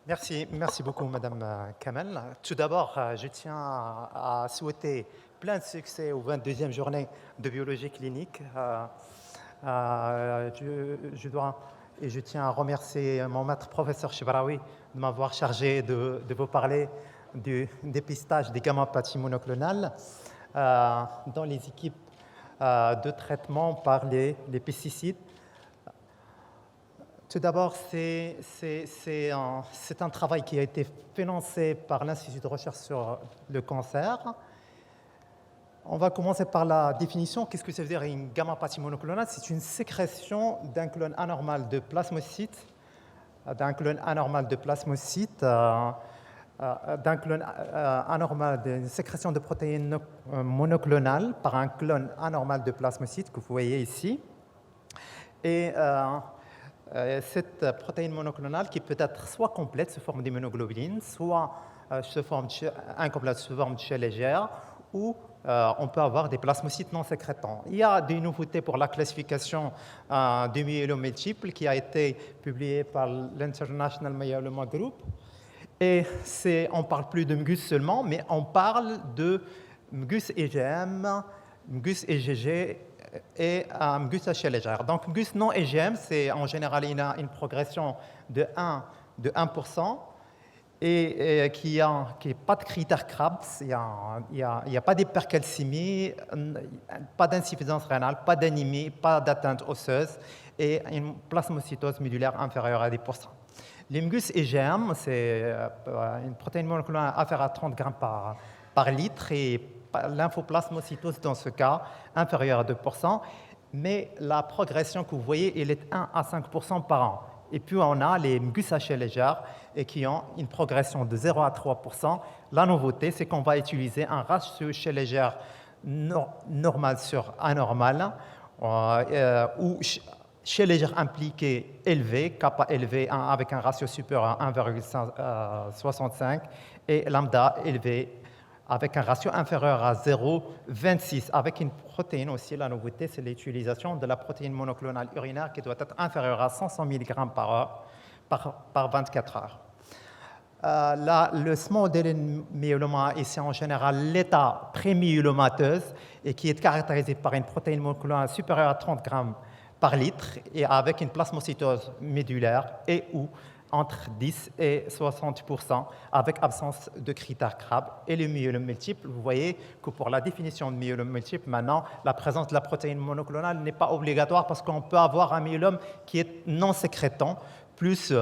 Merci beaucoup, Madame Kamel. Tout d'abord, je tiens à souhaiter plein de succès aux 22e journées de biologie clinique. Je tiens à remercier mon maître professeur Chibraoui de m'avoir chargé de vous parler du dépistage des gamma-pathologies monoclonales dans les équipes de traitement par les pesticides. Tout d'abord, c'est un travail qui a été financé par l'Institut de recherche sur le cancer. On va commencer par la définition. Qu'est-ce que ça veut dire une gamma-pathologie monoclonale? C'est une sécrétion d'un clone anormal de plasmocytes, d'une sécrétion de protéines monoclonales par un clone anormal de plasmocytes que vous voyez ici. Et cette protéine monoclonale qui peut être soit complète sous forme d'immunoglobulines, soit incomplète sous forme de chair légère, ou on peut avoir des plasmocytes non sécrétants. Il y a des nouveautés pour la classification du myélome multiple qui a été publiée par l'International Myeloma Group. Et on ne parle plus de MGUS seulement, mais on parle de MGUS-EGM, MGUS-EGG et MGUS à chair légère. Donc, MGUS non EGM, c'est en général une progression de 1% et qui n'a pas de critères CRABS, il n'y a pas d'hypercalcémie, pas d'insuffisance rénale, pas d'anémie, pas d'atteinte osseuse et une plasmocytose médulaire inférieure à 10%. Les MGUS-EGM, c'est une protéine monoclonale inférieure à 30 grammes par litre et l'infoplasmocytose dans ce cas inférieure à 2%, mais la progression que vous voyez, elle est 1 à 5% par an. Et puis on a les MGUS à chair légère et qui ont une progression de 0 à 3%. La nouveauté, c'est qu'on va utiliser un ratio chair légère normal sur anormal, où chair légère impliquée élevée, kappa élevé avec un ratio supérieur à 1,65 et lambda élevé avec un ratio inférieur à 0,26. Avec une protéine aussi, la nouveauté, c'est l'utilisation de la protéine monoclonale urinaire qui doit être inférieure à 500 mg par heure par 24 heures. Le small myeloma, c'est en général l'état pré-myélomateuse et qui est caractérisé par une protéine monoclonale supérieure à 30 grammes par litre et avec une plasmocytose médulaire et ou entre 10 et 60%, avec absence de critères CRAB. Et le myélome multiple, vous voyez que pour la définition de myélome multiple, maintenant, la présence de la protéine monoclonale n'est pas obligatoire parce qu'on peut avoir un myélome qui est non sécrétant, plus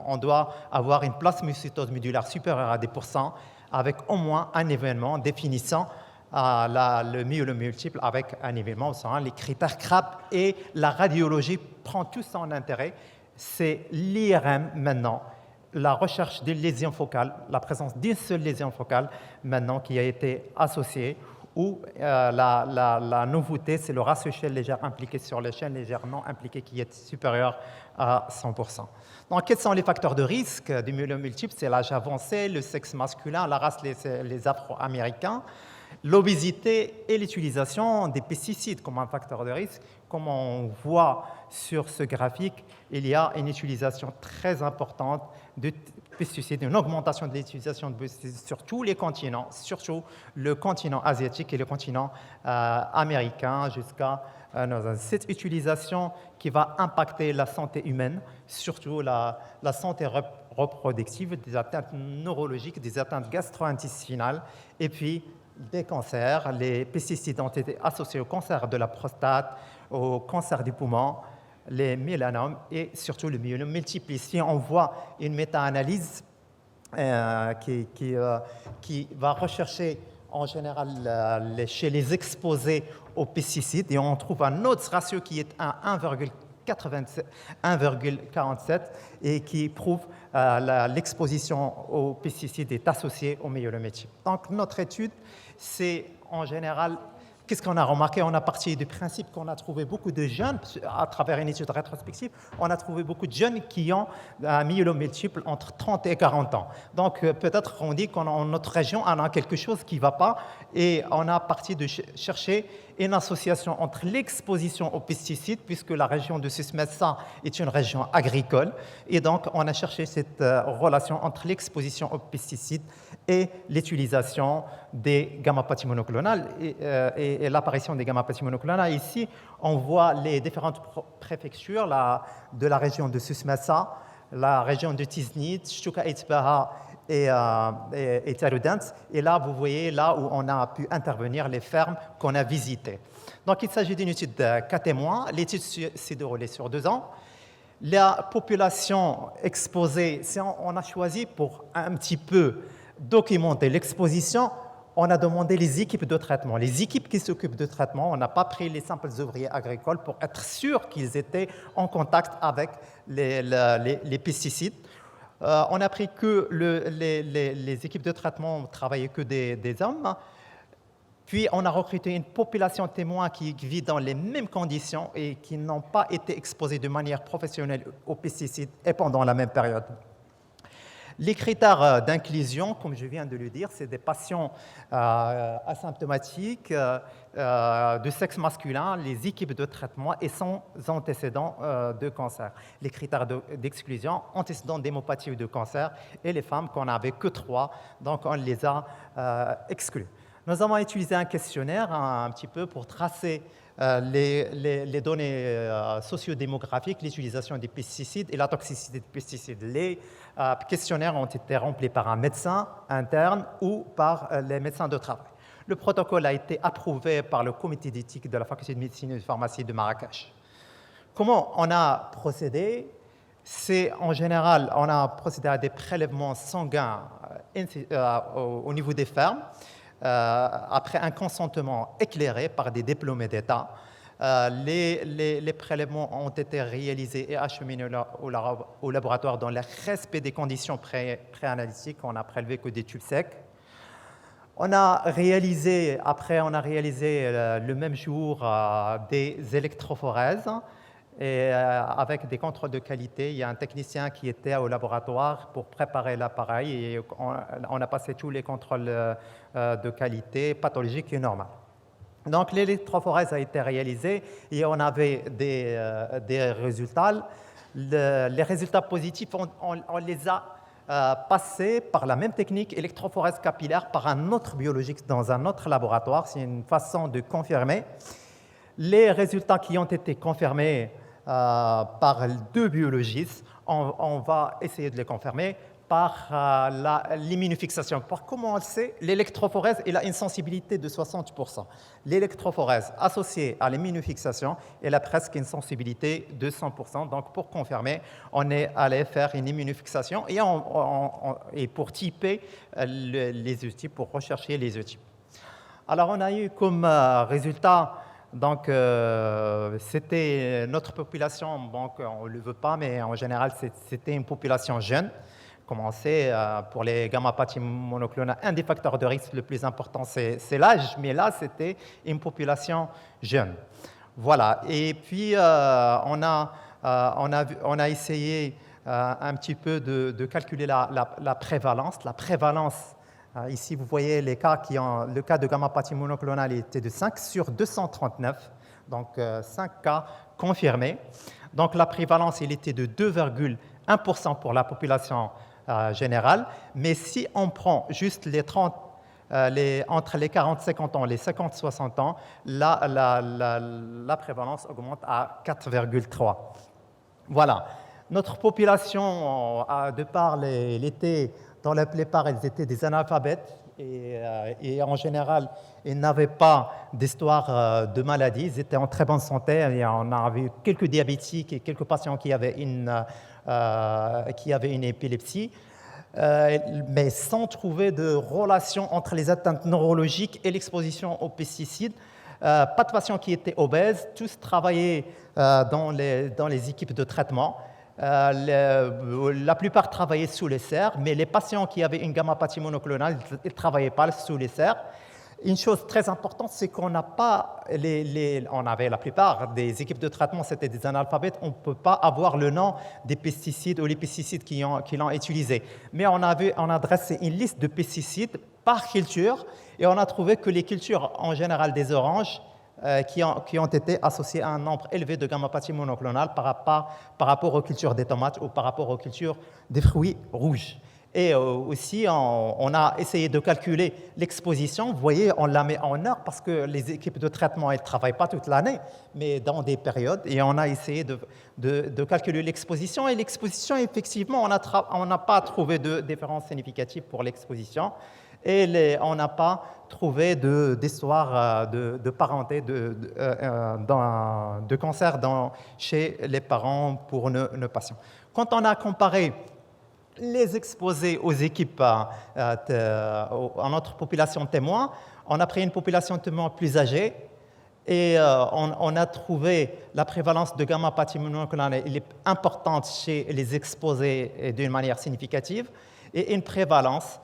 on doit avoir une plasmocytose médulaire supérieure à 10%, avec au moins un événement définissant le myélome multiple avec un événement, les critères CRAB et la radiologie prend tout son intérêt. C'est l'IRM maintenant, la recherche d'une lésion focale, la présence d'une seule lésion focale maintenant qui a été associée, ou la nouveauté, c'est le ratio chair légère impliqué sur les chaînes légères non impliquées qui est supérieur à 100%. Donc, quels sont les facteurs de risque du myélome multiple? C'est l'âge avancé, le sexe masculin, la race, les Afro-Américains, l'obésité et l'utilisation des pesticides comme un facteur de risque. Comme on voit sur ce graphique, il y a une utilisation très importante de pesticides, une augmentation de l'utilisation de pesticides sur tous les continents, surtout le continent asiatique et le continent américain jusqu'à cette utilisation qui va impacter la santé humaine, surtout la santé reproductive, des atteintes neurologiques, des atteintes gastro-intestinales et puis des cancers. Les pesticides ont été associés au cancer de la prostate, au cancer du poumon, les mélanomes et surtout le myélome multiple. Ici, on voit une méta-analyse qui va rechercher en général chez les exposés aux pesticides et on trouve un autre ratio qui est à 1,47 et qui prouve l'exposition aux pesticides est associée au myélome multiple. Donc notre étude, c'est en général, qu'est-ce qu'on a remarqué? On a parti du principe qu'on a trouvé beaucoup de jeunes, à travers une étude rétrospective, on a trouvé beaucoup de jeunes qui ont un myélome multiple entre 30 et 40 ans. Donc peut-être on dit qu'en notre région, on a quelque chose qui ne va pas et on a parti de chercher une association entre l'exposition aux pesticides, puisque la région de Susmessa est une région agricole, et donc on a cherché cette relation entre l'exposition aux pesticides et l'utilisation des gamma-pathis monoclonales et l'apparition des gamma-pathis monoclonales. Ici, on voit les différentes préfectures de la région de Susmessa, la région de Tiznit, Chouka Itbaha et Taroudant. Et là, vous voyez là où on a pu intervenir les fermes qu'on a visitées. Donc, il s'agit d'une étude de 4 mois. L'étude s'est déroulée sur 2 ans. La population exposée, on a choisi pour un petit peu documenter l'exposition, on a demandé les équipes de traitement. Les équipes qui s'occupent de traitement, on n'a pas pris les simples ouvriers agricoles pour être sûr qu'ils étaient en contact avec les pesticides. On a pris que les équipes de traitement travaillaient que des hommes. Puis, on a recruté une population témoin qui vit dans les mêmes conditions et qui n'ont pas été exposés de manière professionnelle aux pesticides et pendant la même période. Les critères d'inclusion, comme je viens de le dire, c'est des patients asymptomatiques de sexe masculin, les équipes de traitement et sans antécédents de cancer. Les critères d'exclusion, antécédents d'hémopathie ou de cancer, et les femmes qu'on n'avait que 3, donc on les a exclus. Nous avons utilisé un questionnaire un petit peu pour tracer les données sociodémographiques, l'utilisation des pesticides et la toxicité des pesticides. Les questionnaires ont été remplis par un médecin interne ou par les médecins de travail. Le protocole a été approuvé par le comité d'éthique de la faculté de médecine et de pharmacie de Marrakech. Comment on a procédé? C'est en général, on a procédé à des prélèvements sanguins au niveau des fermes. Après un consentement éclairé par des diplômés d'État, les prélèvements ont été réalisés et acheminés au laboratoire dans le respect des conditions préanalytiques. On a prélevé que des tubes secs. On a réalisé le même jour des électrophorèses. Et avec des contrôles de qualité, il y a un technicien qui était au laboratoire pour préparer l'appareil et on a passé tous les contrôles de qualité pathologiques et normales. Donc l'électrophorèse a été réalisée et on avait des résultats. Les résultats positifs, on les a passés par la même technique, électrophorèse capillaire, par un autre biologiste dans un autre laboratoire. C'est une façon de confirmer. Les résultats qui ont été confirmés par 2 biologistes, on va essayer de les confirmer par l'immunofixation. Comment on le sait? L'électrophorèse a une sensibilité de 60%. L'électrophorèse associée à l'immunofixation, elle a presque une sensibilité de 100%. Donc, pour confirmer, on est allé faire une immunofixation et pour typer les œnotypes, pour rechercher les œnotypes. Alors, on a eu comme résultat. Donc, c'était notre population, donc on ne le veut pas, mais en général, c'était une population jeune. Comme on sait, pour les gamma-pathis monoclonales, un des facteurs de risque le plus important, c'est l'âge, mais là, c'était une population jeune. Voilà, et puis on a essayé un petit peu de calculer la prévalence. La prévalence, ici, vous voyez le cas de gamma-pathie monoclonale était de 5 sur 239, donc 5 cas confirmés. Donc la prévalence, elle était de 2,1% pour la population générale, mais si on prend juste entre les 40-50 ans et les 50-60 ans, la prévalence augmente à 4,3. Voilà. Notre population, de par l'été, dans la plupart, elles étaient des analphabètes et en général, ils n'avaient pas d'histoire de maladie. Ils étaient en très bonne santé. Et on avait quelques diabétiques et quelques patients qui avaient une épilepsie, mais sans trouver de relation entre les atteintes neurologiques et l'exposition aux pesticides. Pas de patients qui étaient obèses, tous travaillaient dans les équipes de traitement. La plupart travaillaient sous les serres, mais les patients qui avaient une gamma-pathie monoclonale, ils ne travaillaient pas sous les serres. Une chose très importante, c'est qu'on n'a pas, on avait la plupart des équipes de traitement, c'était des analphabètes, on ne peut pas avoir le nom des pesticides ou les pesticides qui l'ont utilisé. Mais on a dressé une liste de pesticides par culture et on a trouvé que les cultures, en général des oranges, qui ont été associés à un nombre élevé de gamma-pathie monoclonale par rapport aux cultures des tomates ou par rapport aux cultures des fruits rouges. Et aussi, on a essayé de calculer l'exposition. Vous voyez, on la met en heures parce que les équipes de traitement ne travaillent pas toute l'année, mais dans des périodes. Et on a essayé de calculer l'exposition. Et l'exposition, effectivement, on n'a pas trouvé de différence significative pour l'exposition. Et on n'a pas trouvé d'histoire de parenté, de cancer chez les parents pour nos patients. Quand on a comparé les exposés aux équipes à notre population témoin, on a pris une population témoin plus âgée et on a trouvé la prévalence de gamma-pathie monoclonale est importante chez les exposés d'une manière significative et une prévalence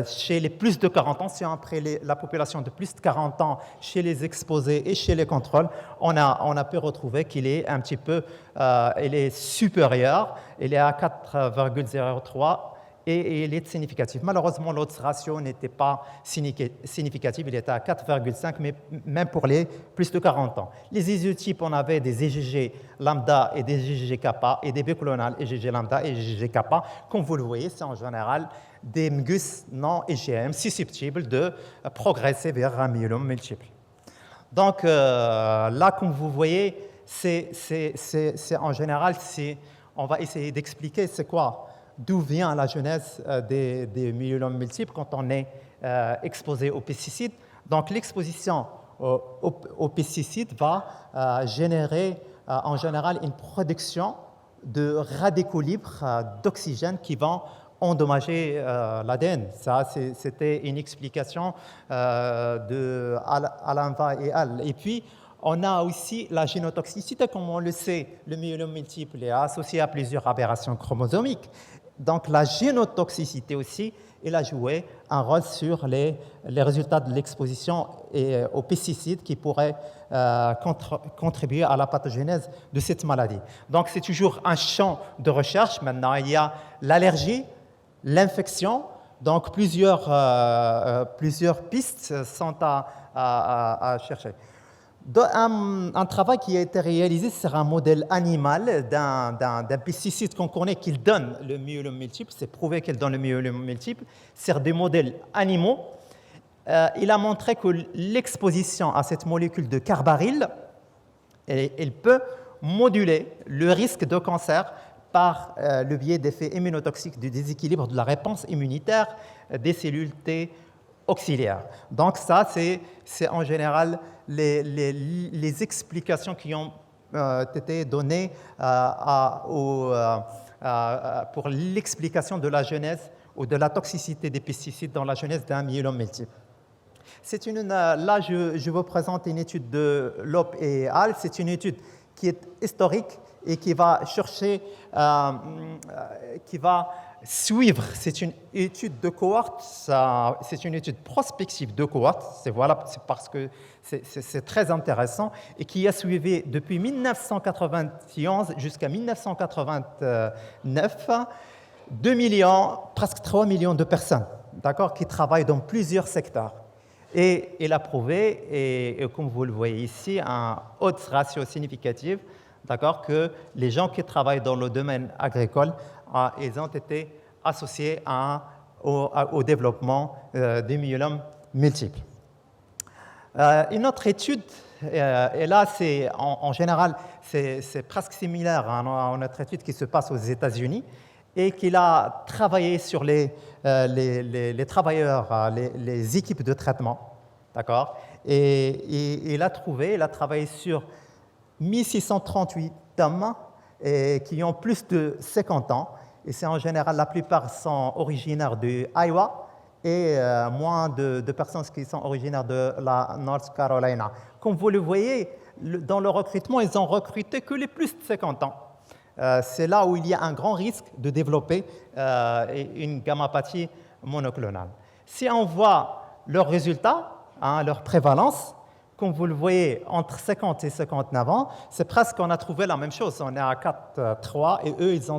chez les plus de 40 ans, si on a pris la population de plus de 40 ans chez les exposés et chez les contrôles, on a pu retrouver qu'il est un petit peu, il est supérieur, il est à 4,03 et il est significatif. Malheureusement, l'autre ratio n'était pas significatif, il était à 4,5, mais même pour les plus de 40 ans. Les isotypes, on avait des IgG lambda et des IgG kappa et des biclonales IgG lambda et IgG kappa. Comme vous le voyez, c'est en général des MGUS non IgM susceptibles de progresser vers un myélome multiple. Donc là, comme vous voyez, c'est en général, on va essayer d'expliquer c'est quoi, d'où vient la genèse des myélomes multiples quand on est exposé aux pesticides. Donc l'exposition aux pesticides va générer en général une production de radicaux libres d'oxygène qui vont endommager l'ADN. Ça, c'était une explication de Alain Va et al. Et puis, on a aussi la génotoxicité. Comme on le sait, le myélome multiple est associé à plusieurs aberrations chromosomiques. Donc, la génotoxicité aussi, elle a joué un rôle sur les résultats de l'exposition aux pesticides qui pourraient contribuer à la pathogénèse de cette maladie. Donc, c'est toujours un champ de recherche. Maintenant, il y a l'allergie, l'infection, donc plusieurs pistes sont à chercher. Un travail qui a été réalisé sur un modèle animal d'un pesticide qu'on connaît qu'il donne le myélome multiple, c'est prouvé qu'il donne le myélome multiple, sur des modèles animaux. Il a montré que l'exposition à cette molécule de carbaryl, elle peut moduler le risque de cancer par le biais d'effets immunotoxiques du déséquilibre de la réponse immunitaire des cellules T auxiliaires. Donc ça, c'est en général les explications qui ont été données pour l'explication de la genèse ou de la toxicité des pesticides dans la genèse d'un myélome multiple. Là, je vous présente une étude de Loeb et al. C'est une étude qui est historique et qui va chercher, qui va suivre. C'est une étude de cohorte, c'est une étude prospective de cohorte, c'est parce que c'est très intéressant, et qui a suivi depuis 1991 jusqu'à 1989 2 millions, presque 3 millions de personnes, d'accord, qui travaillent dans plusieurs secteurs. Et il a prouvé, et comme vous le voyez ici, un haut ratio significatif, d'accord, que les gens qui travaillent dans le domaine agricole, ils ont été associés au développement des myélomes multiples. Une autre étude, et là, en général, c'est presque similaire à une autre étude qui se passe aux États-Unis et qu'il a travaillé sur les travailleurs, les équipes de traitement, d'accord, et il a travaillé sur 1638 hommes qui ont plus de 50 ans, et c'est en général, la plupart sont originaires de Iowa et moins de personnes qui sont originaires de la North Carolina. Comme vous le voyez, dans le recrutement, ils ont recruté que les plus de 50 ans. C'est là où il y a un grand risque de développer une gammapathie monoclonale. Si on voit leurs résultats, leur prévalence, comme vous le voyez, entre 50 et 59 ans, c'est presque qu'on a trouvé la même chose. On est à 4,3 et eux, ils sont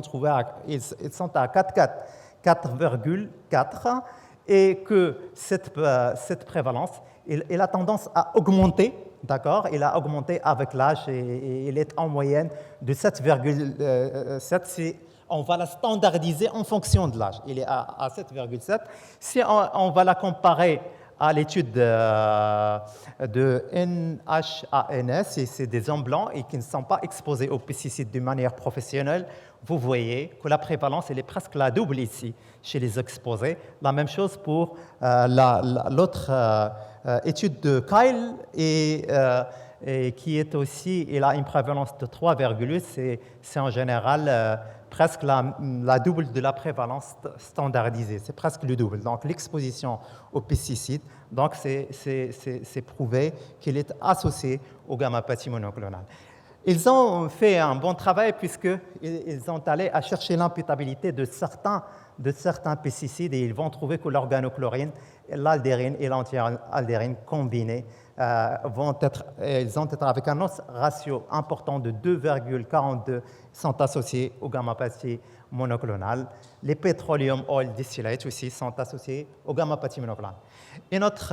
à 4,4, et que cette prévalence, elle a tendance à augmenter d'accord? Il a augmenté avec l'âge et il est en moyenne de 7,7. On va la standardiser en fonction de l'âge. Il est à 7,7. Si on va la comparer à l'étude de NHANS, c'est des hommes blancs et qui ne sont pas exposés aux pesticides de manière professionnelle, vous voyez que la prévalence elle est presque la double ici chez les exposés. La même chose pour l'autre étude de Kyle et qui est aussi, il a une prévalence de 3,8, c'est en général presque la double de la prévalence standardisée, c'est presque le double. Donc l'exposition aux pesticides, donc c'est prouvé qu'il est associé aux gammapathie monoclonale. Ils ont fait un bon travail puisqu'ils sont allés à chercher l'imputabilité de certains pesticides et ils vont trouver que l'organochlorine, l'aldérine et l'antialdérine combinés ils ont été avec un autre ratio important de 2,42 sont associés aux gammapathie monoclonale. Les petroleum oil distillates aussi sont associés aux gammapathie monoclonale. Et notre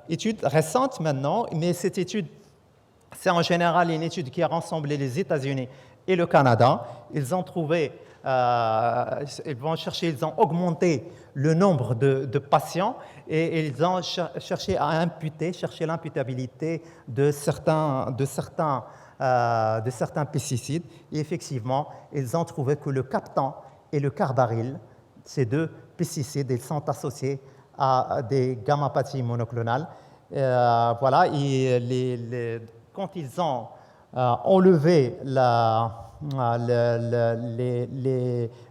étude récente maintenant, mais cette étude, c'est en général une étude qui a rassemblé les États-Unis et le Canada. Ils ont trouvé, ils ont augmenté le nombre de patients et ils ont cherché l'imputabilité de certains pesticides. Et effectivement, ils ont trouvé que le captan et le carbaryl, ces deux pesticides, ils sont associés à des gammapathies monoclonales. Voilà, et quand ils ont enlevé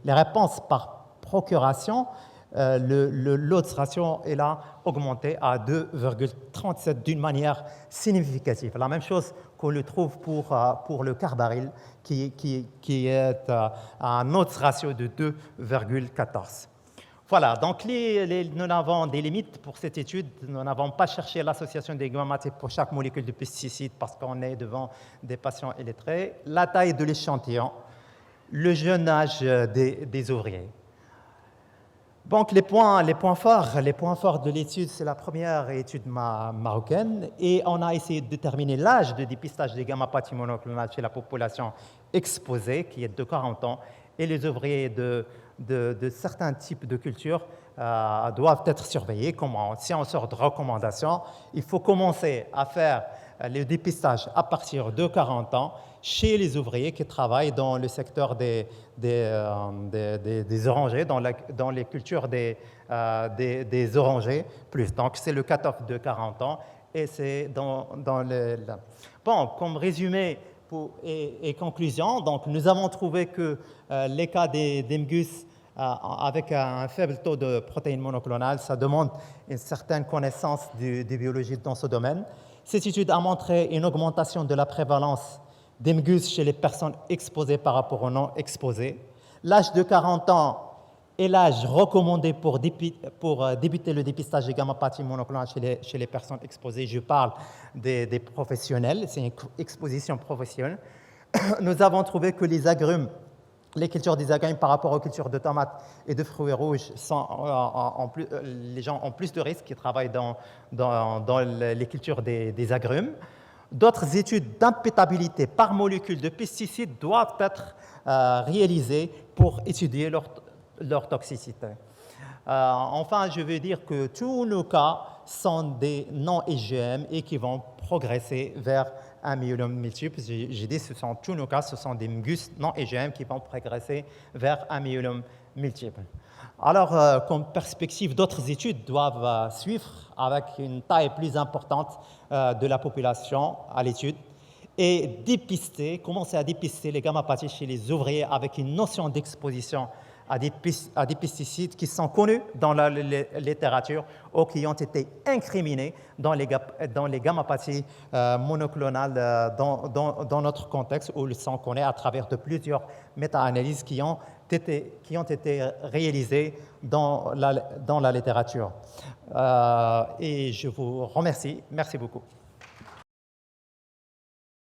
les réponses par procuration, l'autre ratio est là augmenté à 2,37 d'une manière significative. La même chose qu'on le trouve pour le carbaryl qui est à un autre ratio de 2,14. Voilà, donc nous avons des limites pour cette étude. Nous n'avons pas cherché l'association des gammapathies pour chaque molécule de pesticide parce qu'on est devant des patients illettrés. La taille de l'échantillon, le jeune âge des ouvriers. Donc les points forts de l'étude, c'est la première étude marocaine et on a essayé de déterminer l'âge de dépistage des gammapathies monoclonales chez la population exposée qui est de 40 ans et les ouvriers de certains types de cultures doivent être surveillés. Si on sort de recommandations, il faut commencer à faire le dépistage à partir de 40 ans chez les ouvriers qui travaillent dans le secteur des orangers, dans les cultures des orangers plus. Donc c'est le cut-off de 40 ans et c'est Bon, comme résumé et conclusion, donc nous avons trouvé que les cas des MGUS avec un faible taux de protéines monoclonales, ça demande une certaine connaissance de biologie dans ce domaine. Cette étude a montré une augmentation de la prévalence d'MGUS chez les personnes exposées par rapport aux non exposées. L'âge de 40 ans est l'âge recommandé pour débuter le dépistage des gammapathies monoclonales chez les personnes exposées. Je parle des professionnels, c'est une exposition professionnelle. Nous avons trouvé que les cultures des agrumes par rapport aux cultures de tomates et de fruits rouges, les gens ont plus de risques qui travaillent dans les cultures des agrumes. D'autres études d'imputabilité par molécule de pesticides doivent être réalisées pour étudier leur toxicité. Enfin, je veux dire que tous nos cas sont des non-IgM et qui vont progresser vers un myélome multiple. J'ai dit que tous nos cas, ce sont des MGUS non-IgM qui vont progresser vers un myélome multiple. Alors, comme perspective, d'autres études doivent suivre avec une taille plus importante de la population à l'étude et commencer à dépister les gammapathies chez les ouvriers avec une notion d'exposition à des pesticides qui sont connus dans la littérature ou qui ont été incriminés dans les gammapathies monoclonales dans notre contexte où ils sont connus à travers de plusieurs méta-analyses qui ont été réalisées dans la littérature. Et je vous remercie. Merci beaucoup.